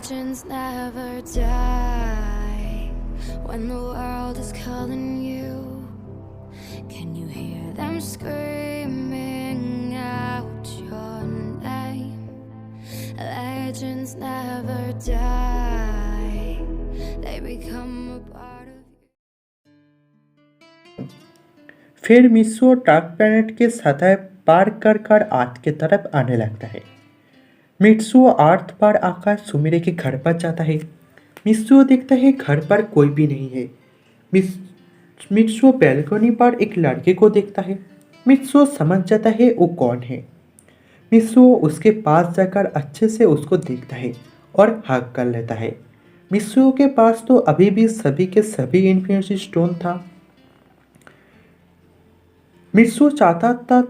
Legends never die when the world is calling you. Can you hear them screaming out your name? Legends never die, they become a part of you. फिर मिस्सो dark planet के सतह पार कर अर्थ की तरफ आने लगता है। Mitsuo अर्थ पर आकर सुमिरे के घर पर जाता है। मित्सुओ देखता है घर पर कोई भी नहीं है। मित्सुओ बैल्कनी पर एक लड़के को देखता है। मित्सुओ समझ जाता है वो कौन है। मित्सुओ उसके पास जाकर अच्छे से उसको देखता है और हग कर लेता है। मित्सुओ के पास तो अभी भी सभी के सभी इन्फिनिटी स्टोन था। मित्सुओ चाहता था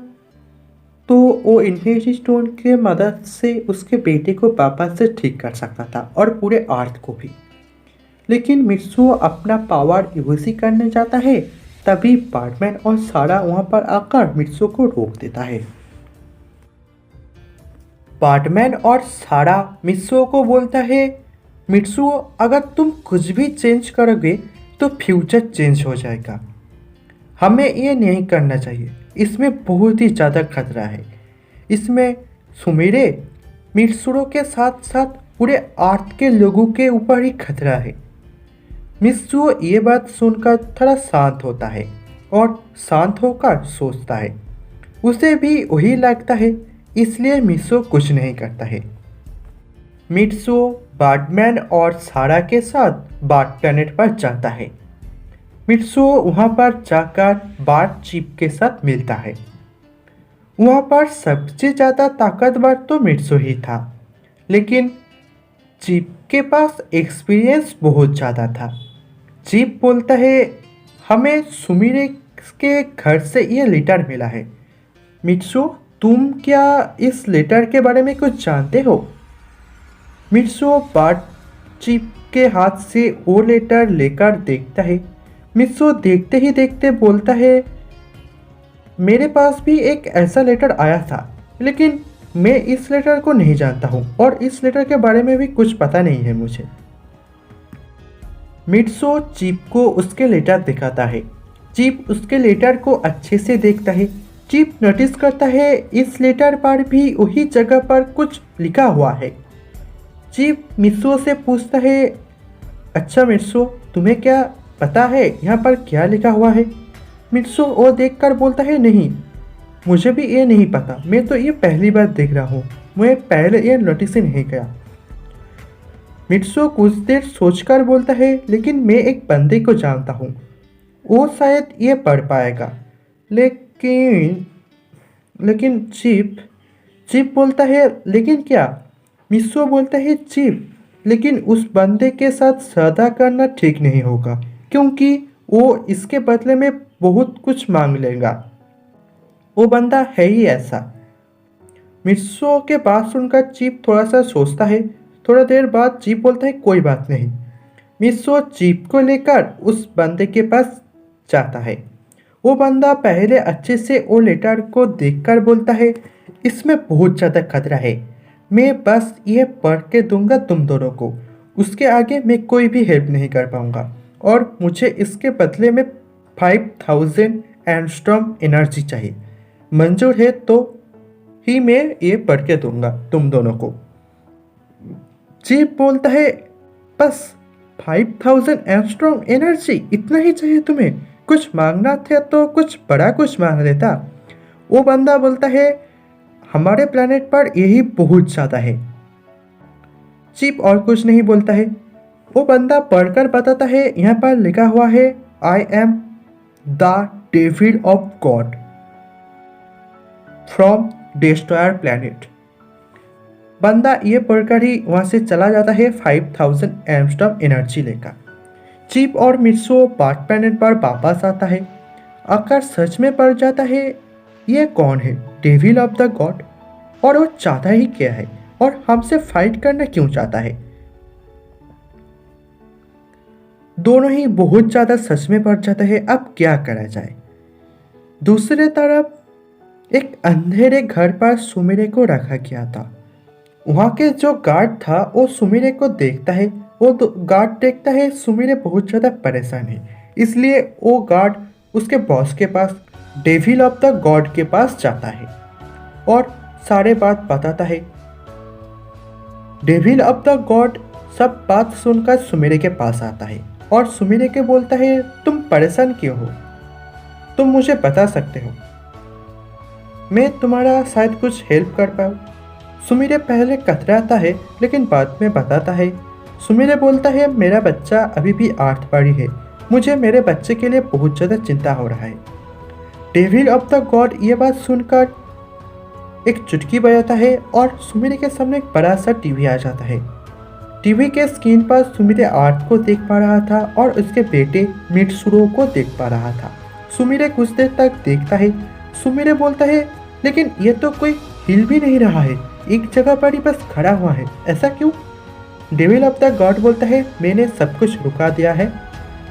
तो वो इन्फिनिटी स्टोन के मदद से उसके बेटे को वापस से ठीक कर सकता था और पूरे अर्थ को भी। लेकिन मित्सुओ अपना पावर यूज ही करने जाता है, तभी बैटमैन और सारा वहां पर आकर मित्सुओ को रोक देता है। बैटमैन और सारा मित्सुओ को बोलता है, मित्सुओ अगर तुम कुछ भी चेंज करोगे तो फ्यूचर चेंज हो जाएगा। हमें ये नहीं करना चाहिए, इसमें बहुत ही ज़्यादा खतरा है। इसमें सुमिरे मित्सुओ के साथ साथ पूरे अर्थ के लोगों के ऊपर ही खतरा है। मित्सुओ ये बात सुनकर थोड़ा शांत होता है और शांत होकर सोचता है। उसे भी वही लगता है, इसलिए मित्सुओ कुछ नहीं करता है। मित्सुओ बैटमैन और सारा के साथ बैट प्लैनेट पर जाता है। मित्सुओ वहाँ पर जाकर बैट चीफ के साथ मिलता है। वहाँ पर सबसे ज़्यादा ताकतवर तो मित्सुओ ही था, लेकिन चीफ के पास एक्सपीरियंस बहुत ज़्यादा था। चीफ बोलता है, हमें सुमिरे के घर से ये लेटर मिला है। मित्सुओ तुम क्या इस लेटर के बारे में कुछ जानते हो? मित्सुओ बैट चीफ के हाथ से वो लेटर लेकर देखता है। मित्सुओ देखते ही देखते बोलता है, मेरे पास भी एक ऐसा लेटर आया था, लेकिन मैं इस लेटर को नहीं जानता हूँ और इस लेटर के बारे में भी कुछ पता नहीं है मुझे। मित्सुओ चीफ को उसके लेटर दिखाता है। चीफ उसके लेटर को अच्छे से देखता है। चीफ नोटिस करता है इस लेटर पर भी वही जगह पर कुछ लिखा हुआ है। चीफ मित्सुओ से पूछता है, अच्छा मित्सुओ तुम्हें क्या पता है यहाँ पर क्या लिखा हुआ है? मित्सुओ वो देखकर बोलता है, नहीं मुझे भी ये नहीं पता, मैं तो ये पहली बार देख रहा हूँ, मैं पहले ये नोटिस ही नहीं किया। मित्सुओ कुछ देर सोचकर बोलता है, लेकिन मैं एक बंदे को जानता हूँ, वो शायद ये पढ़ पाएगा। लेकिन चीफ बोलता है, लेकिन क्या? मित्सुओ बोलता है, चीफ लेकिन उस बंदे के साथ सौदा करना ठीक नहीं होगा, क्योंकि वो इसके बदले में बहुत कुछ मांग लेगा। वो बंदा है ही ऐसा। मित्सुओ के बात सुनकर चीफ थोड़ा सा सोचता है। थोड़ा देर बाद चीफ बोलता है, कोई बात नहीं। मित्सुओ चीफ को लेकर उस बंदे के पास जाता है। वो बंदा पहले अच्छे से वो लेटर को देखकर बोलता है, इसमें बहुत ज़्यादा खतरा है, मैं बस ये पढ़ के दूंगा तुम दोनों को, उसके आगे मैं कोई भी हेल्प नहीं कर पाऊंगा और मुझे इसके बदले में 5000 एंगस्ट्रॉम एनर्जी चाहिए। मंजूर है तो ही मैं ये पढ़ के दूंगा तुम दोनों को। चीफ बोलता है, बस 5000 एंगस्ट्रॉम एनर्जी, इतना ही चाहिए तुम्हें? कुछ मांगना था तो कुछ बड़ा कुछ मांग लेता। वो बंदा बोलता है, हमारे प्लेनेट पर यही बहुत ज़्यादा है। चीफ और कुछ नहीं बोलता है। वो बंदा पढ़कर बताता है, यहाँ पर लिखा हुआ है, I am the David of God from destroyer planet. बंदा ये पढ़कर ही वहाँ से चला जाता है 5000 एंगस्ट्रॉम एनर्जी लेकर। चीफ और मित्सुओ बैट प्लैनेट पर वापस आता है। आकर सच में पड़ जाता है, ये कौन है? Devil of the God. और वो चाहता ही क्या है और हमसे फाइट करना क्यों चाहता है? दोनों ही बहुत ज़्यादा सच में पड़ जाता है। अब क्या करा जाए? दूसरे तरफ एक अंधेरे घर पर सुमिरे को रखा गया था। वहाँ के जो गार्ड था वो सुमिरे को देखता है। वो गार्ड देखता है सुमिरे बहुत ज़्यादा परेशान है, इसलिए वो गार्ड उसके बॉस के पास, डेविल ऑफ द गॉड के पास जाता है और सारे बात बताता है। डेविल ऑफ द गॉड सब बात सुनकर सुमिरे के पास आता है और सुमिरे के बोलता है, तुम परेशान क्यों हो, तुम मुझे बता सकते हो, मैं तुम्हारा शायद कुछ हेल्प कर पाऊँ। सुमिरे पहले कतराता है लेकिन बाद में बताता है। सुमिरे बोलता है, मेरा बच्चा अभी भी 8 पढ़ी है, मुझे मेरे बच्चे के लिए बहुत ज़्यादा चिंता हो रहा है। डेविल ऑफ द गॉड ये बात सुनकर एक चुटकी बजाता है और सुमिरे के सामने एक बड़ा सा टीवी आ जाता है। टीवी के स्क्रीन पर सुमिरे आर्ट को देख पा रहा था और उसके बेटे मित्सुरो को देख पा रहा था। सुमिरे कुछ देर तक देखता है। सुमिरे बोलता है, लेकिन ये तो कोई हिल भी नहीं रहा है, एक जगह पर ही बस खड़ा हुआ है, ऐसा क्यों? डेविल ऑफ द गॉड बोलता है, मैंने सब कुछ रुका दिया है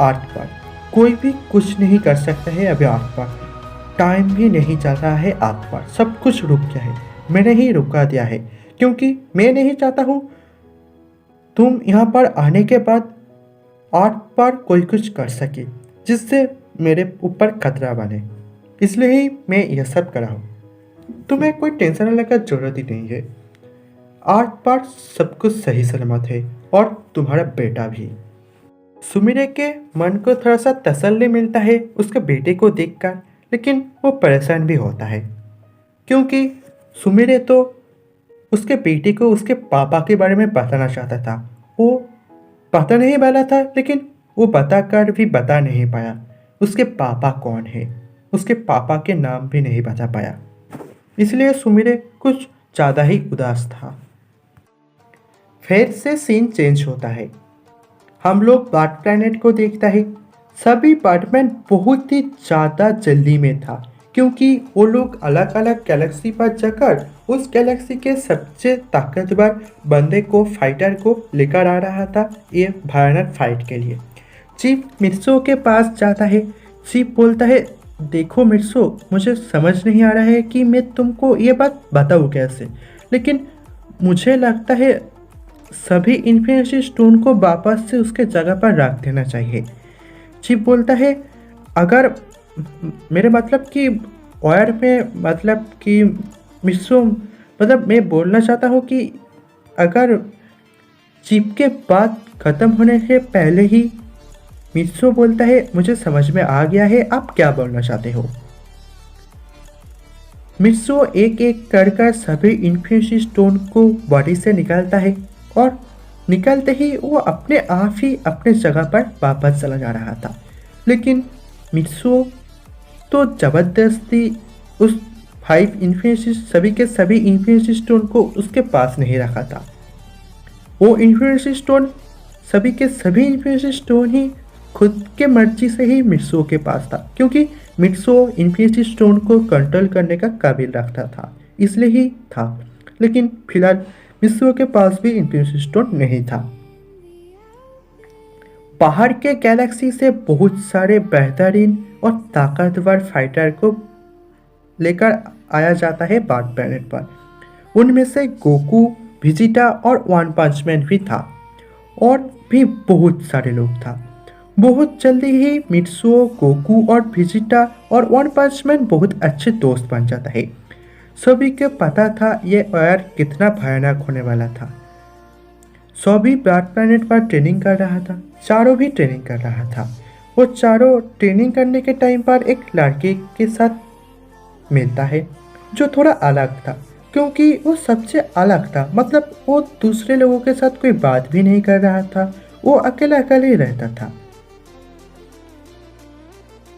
आर्ट पर, कोई भी कुछ नहीं कर सकता है अभी आर्ट पर, टाइम भी नहीं चल रहा है आर्ट पर, सब कुछ रुक गया है, मैंने ही रुका दिया है क्योंकि मैं नहीं चाहता हूँ तुम यहाँ पर आने के बाद आर्ट पर कोई कुछ कर सके जिससे मेरे ऊपर खतरा बने, इसलिए ही मैं यह सब करा हूँ। तुम्हें कोई टेंशन लेने की जरूरत ही नहीं है, आर्ट पर सब कुछ सही सलामत है और तुम्हारा बेटा भी। सुमिरे के मन को थोड़ा सा तसल्ली मिलता है उसके बेटे को देखकर, लेकिन वो परेशान भी होता है क्योंकि सुमिरे तो उसके बेटे को उसके पापा के बारे में बताना चाहता था। वो पता नहीं वाला था लेकिन वो बताकर भी बता नहीं पाया उसके पापा कौन है, उसके पापा के नाम भी नहीं बता पाया, इसलिए सुमिरे कुछ ज़्यादा ही उदास था। फिर से सीन चेंज होता है, हम लोग बार्ट प्लैनेट को देखता है। सभी पार्टमेंट बहुत ही ज़्यादा जल्दी में था क्योंकि वो लोग अलग अलग गैलेक्सी पर जाकर उस गैलेक्सी के सबसे ताकतवर बंदे को, फाइटर को लेकर आ रहा था ये भयानक फाइट के लिए। चीफ मित्सो के पास जाता है। चीफ बोलता है, देखो मित्सो, मुझे समझ नहीं आ रहा है कि मैं तुमको ये बात बताऊँ कैसे, लेकिन मुझे लगता है सभी इन्फिनिटी स्टोन को वापस से उसके जगह पर रख देना चाहिए। चीफ बोलता है, अगर मेरे मतलब कि वायर में मतलब कि मित्सो, मतलब मैं बोलना चाहता हूँ कि अगर चीफ के बात ख़त्म होने से पहले ही मित्सो बोलता है, मुझे समझ में आ गया है, आप क्या बोलना चाहते हो। मित्सो एक एक कर सभी इन्फिनिटी स्टोन को बॉडी से निकालता है और निकलते ही वो अपने आप ही अपने जगह पर वापस चला जा रहा था, लेकिन मित्सो तो ज़बरदस्ती उस 5 इन्फिनिटी सभी के सभी इन्फिनिटी स्टोन को उसके पास नहीं रखा था। वो इन्फिनिटी स्टोन सभी के सभी इन्फिनिटी स्टोन ही खुद के मर्जी से ही मित्सो के पास था क्योंकि मित्सो इन्फिनिटी स्टोन को कंट्रोल करने का काबिल रखता था, इसलिए ही था, लेकिन फिलहाल मित्सो के पास भी इन्फिनिटी स्टोन नहीं था। बाहर के गैलेक्सी से बहुत सारे बेहतरीन और ताकतवर फाइटर को लेकर आया जाता है बार्ट प्लैनेट पर। उनमें से गोकू, विजिटा और वन पंच मैन भी था और भी बहुत सारे लोग था। बहुत जल्दी ही मित्सुओ, गोकू और विजिटा और वन पंच मैन बहुत अच्छे दोस्त बन जाता है। सभी को पता था ये वायर कितना भयानक होने वाला था। सभी बार्ट प्लैनेट पर ट्रेनिंग कर रहा था, चारों भी ट्रेनिंग कर रहा था। वो चारों ट्रेनिंग करने के टाइम पर एक लड़के के साथ मिलता है जो थोड़ा अलग था क्योंकि वो सबसे अलग था, मतलब वो दूसरे लोगों के साथ कोई बात भी नहीं कर रहा था, वो अकेला अकेले ही रहता था।